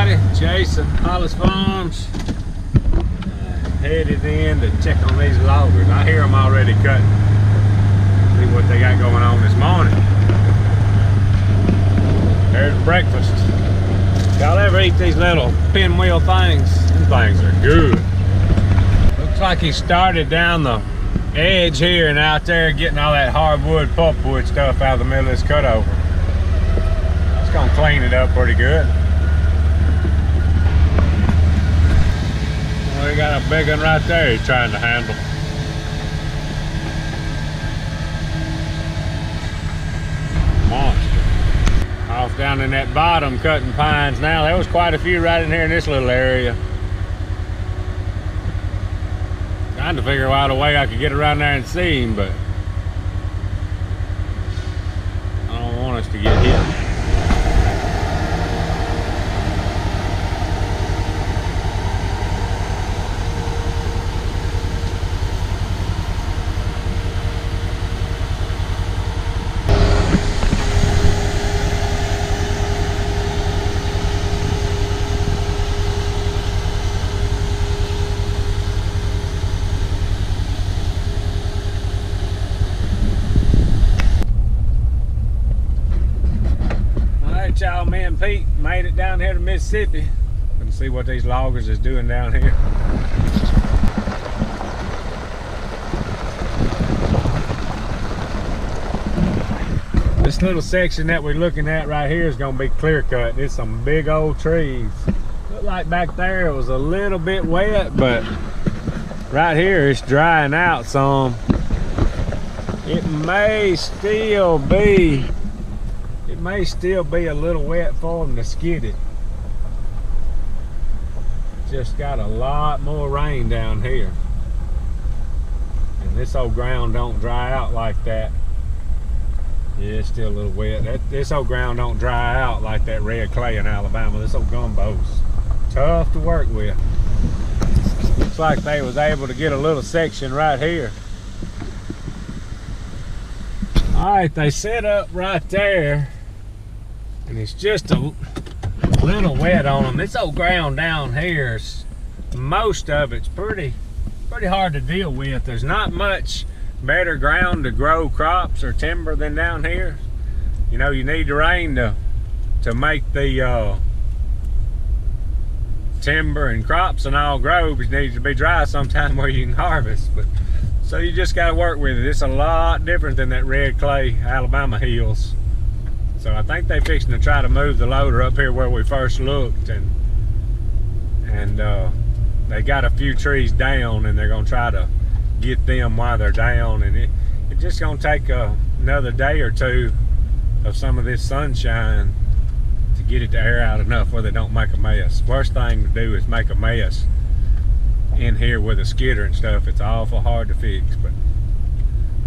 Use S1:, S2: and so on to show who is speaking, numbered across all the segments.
S1: everybody, Jason, Hollis Farms. Headed in to check on these loggers. I hear them already cutting. See what they got going on this morning. There's breakfast. Y'all ever eat these little pinwheel things? These things are good. Looks like he started down the edge here and out there getting all that hardwood, pulpwood stuff out of the middle of this cutover. It's gonna clean it up pretty good. Well, we got a big one right there he's trying to handle. Monster. Off down in that bottom cutting pines now. There was quite a few right in here in this little area. Trying to figure out a way I could get around there and see him, but I don't want us to get hit. Y'all, me and Pete made it down here to Mississippi. Can see what these loggers is doing down here. This little section that we're looking at right here is gonna be clear cut. There's some big old trees. Look like back there it was a little bit wet, but right here it's drying out some. It may still be a little wet for them to skid it. Just got a lot more rain down here. And this old ground don't dry out like that. Yeah, it's still a little wet. This old ground don't dry out like that red clay in Alabama. This old gumbo's tough to work with. Looks like they was able to get a little section right here. Alright, they set up right there. And it's just a little wet on them. This old ground down here, most of it's pretty hard to deal with. There's not much better ground to grow crops or timber than down here. You know, you need the rain to make the timber and crops and all grow, but it needs to be dry sometime where you can harvest. But so you just got to work with it. It's a lot different than that red clay Alabama hills. So I think they fixing to try to move the loader up here where we first looked, and they got a few trees down, and they're gonna try to get them while they're down, and it's just gonna take another day or two of some of this sunshine to get it to air out enough where they don't make a mess. Worst thing to do is make a mess in here with a skidder and stuff. It's awful hard to fix, but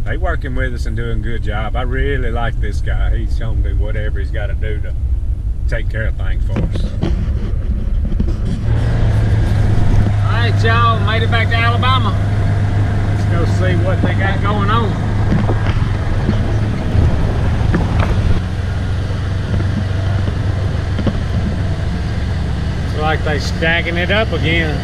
S1: they working with us and doing a good job. I really like this guy. He's gonna do whatever he's got to do to take care of things for us. All right, y'all, made it back to Alabama. Let's go see what they got going on. Looks like they stacking it up again.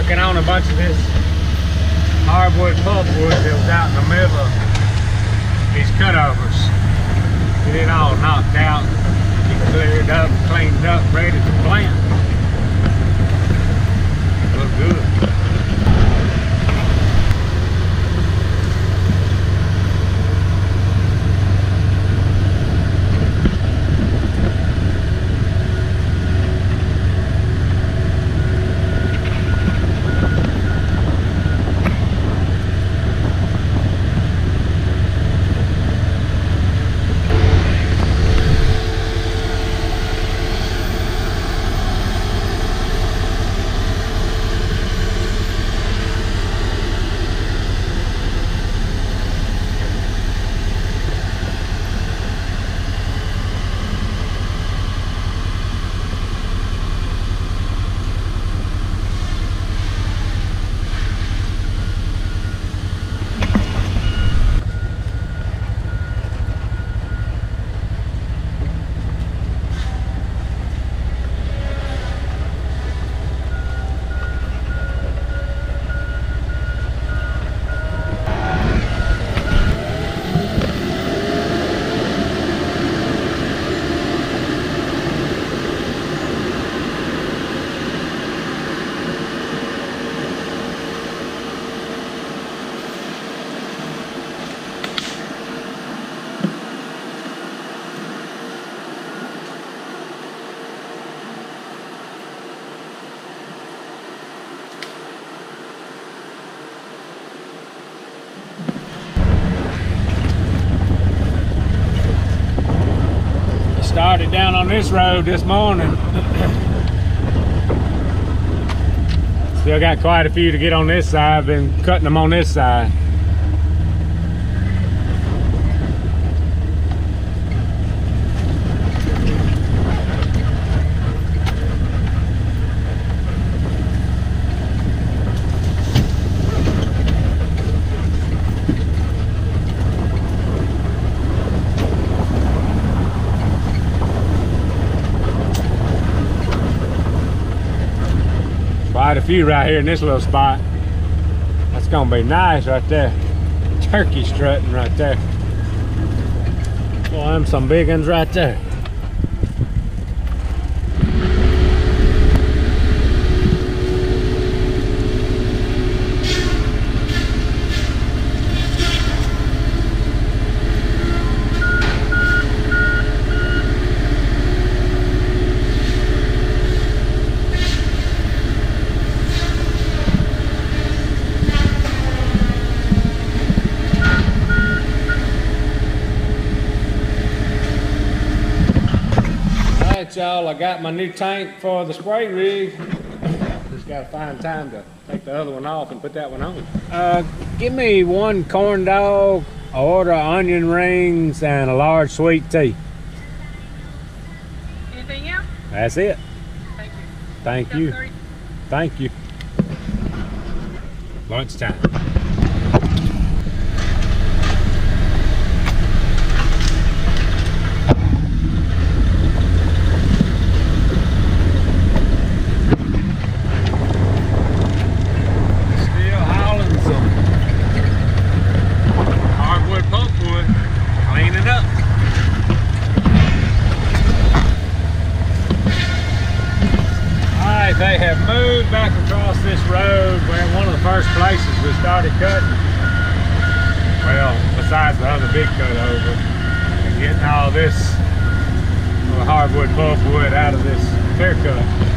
S1: working on a bunch of this hardwood pulpwood that was out in the middle of these cutovers. Get it all knocked out, get cleared up, cleaned up, ready to plant. Look good. Started down on this road this morning. Still got quite a few to get on this side. Been cutting them on this side. Quite a few right here in this little spot. That's gonna be nice right there. Turkey strutting right there. Boy, them some big ones right there. Y'all, I got my new tank for the spray rig. Just gotta find time to take the other one off and put that one on. Give me one corn dog, an order of onion rings, and a large sweet tea.
S2: Anything else?
S1: That's it.
S2: Thank you.
S1: Thank you. Lunchtime. They have moved back across this road where one of the first places we started cutting. Well, besides the other big cut over, and getting all this hardwood pulpwood out of this clear cut.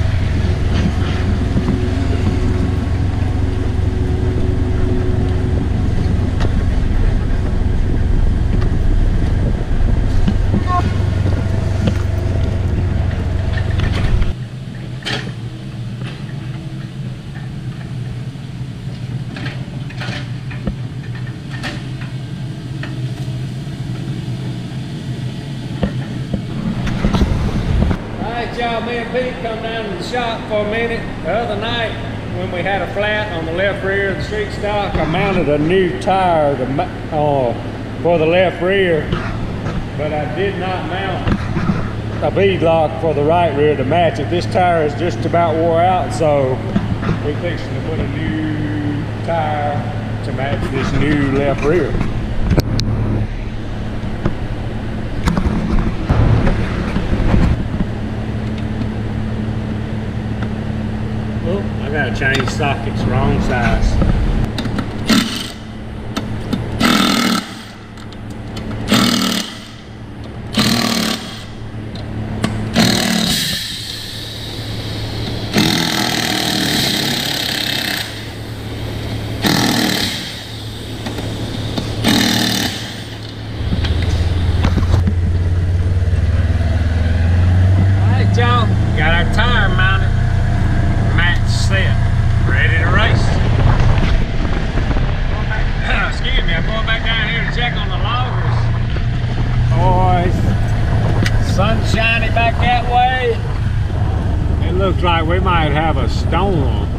S1: Y'all, me and Pete come down to the shop for a minute. The other night when we had a flat on the left rear of the street stock, I mounted a new tire for the left rear, but I did not mount a bead lock for the right rear to match it. This tire is just about wore out, so we're fixing to put a new tire to match this new left rear. Oh, I gotta change sockets, wrong size. Got our tire mounted, match set, ready to race. Excuse me, I'm going back down here to check on the loggers. Boys, sunshiny back that way. It looks like we might have a storm.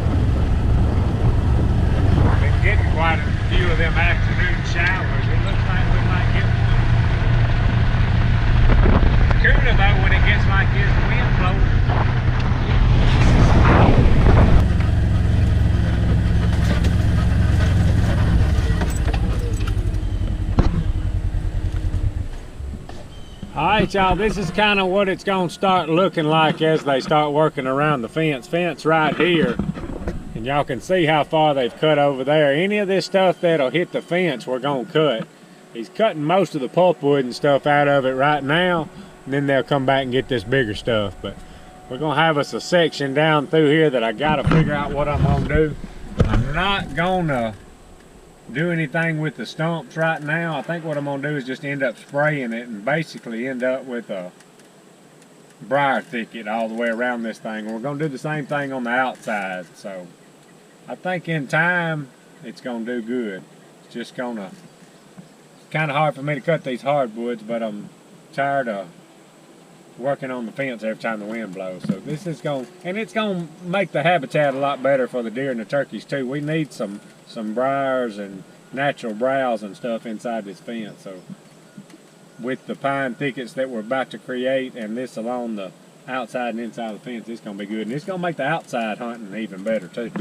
S1: Been getting quite a few of them afternoon showers. It looks like we might get one. It's cooler though when it gets like this, the wind blowing. Alright y'all, this is kind of what it's going to start looking like as they start working around the fence right here. And y'all can see how far they've cut over there. Any of this stuff that'll hit the fence we're going to cut. He's cutting most of the pulpwood and stuff out of it right now, and then they'll come back and get this bigger stuff. But we're going to have us a section down through here that I got to figure out what I'm going to do. I'm not going to do anything with the stumps right now. I think what I'm going to do is just end up spraying it and basically end up with a briar thicket all the way around this thing. We're going to do the same thing on the outside. So I think in time it's going to do good. It's just going to, it's kind of hard for me to cut these hardwoods, but I'm tired of working on the fence every time the wind blows. So this is going, and it's going to make the habitat a lot better for the deer and the turkeys too. We need some briars and natural browse and stuff inside this fence. So with the pine thickets that we're about to create and this along the outside and inside of the fence, it's going to be good. And it's going to make the outside hunting even better too.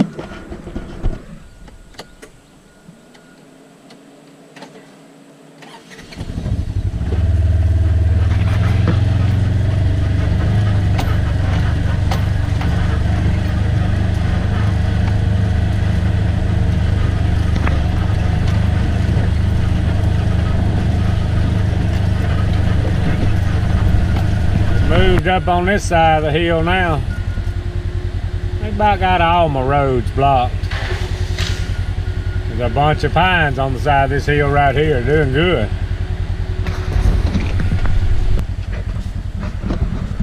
S1: Moved up on this side of the hill now. They about got all my roads blocked. There's a bunch of pines on the side of this hill right here, doing good.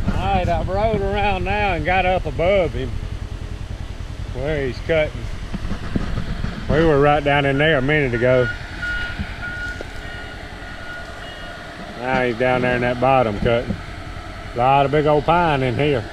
S1: Alright, I've rode around now and got up above him where he's cutting. We were right down in there a minute ago. Now he's down there in that bottom cutting. A lot of big old pine in here.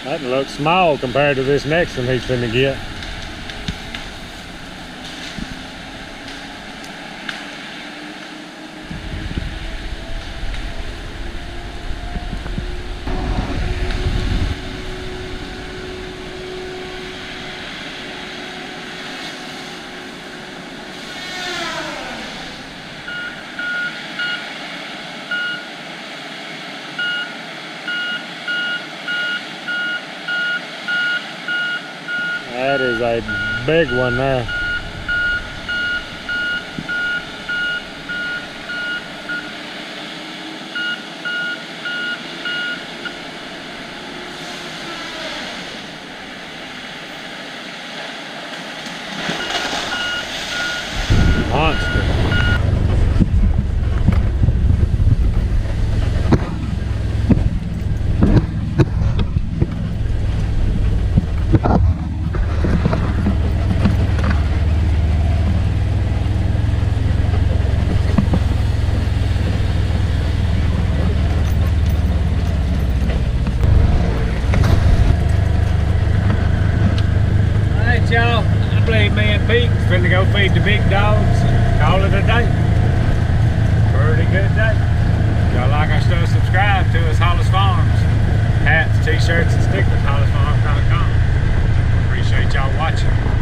S1: That looks small compared to this next one he's finna get. That is a big one there. Monster. Y'all, I believe me and Pete's finna go feed the big dogs and call it a day. Pretty good day. Y'all like our stuff, subscribe to us, Hollis Farms. Hats, t-shirts, and stickers, hollisfarms.com. Appreciate y'all watching.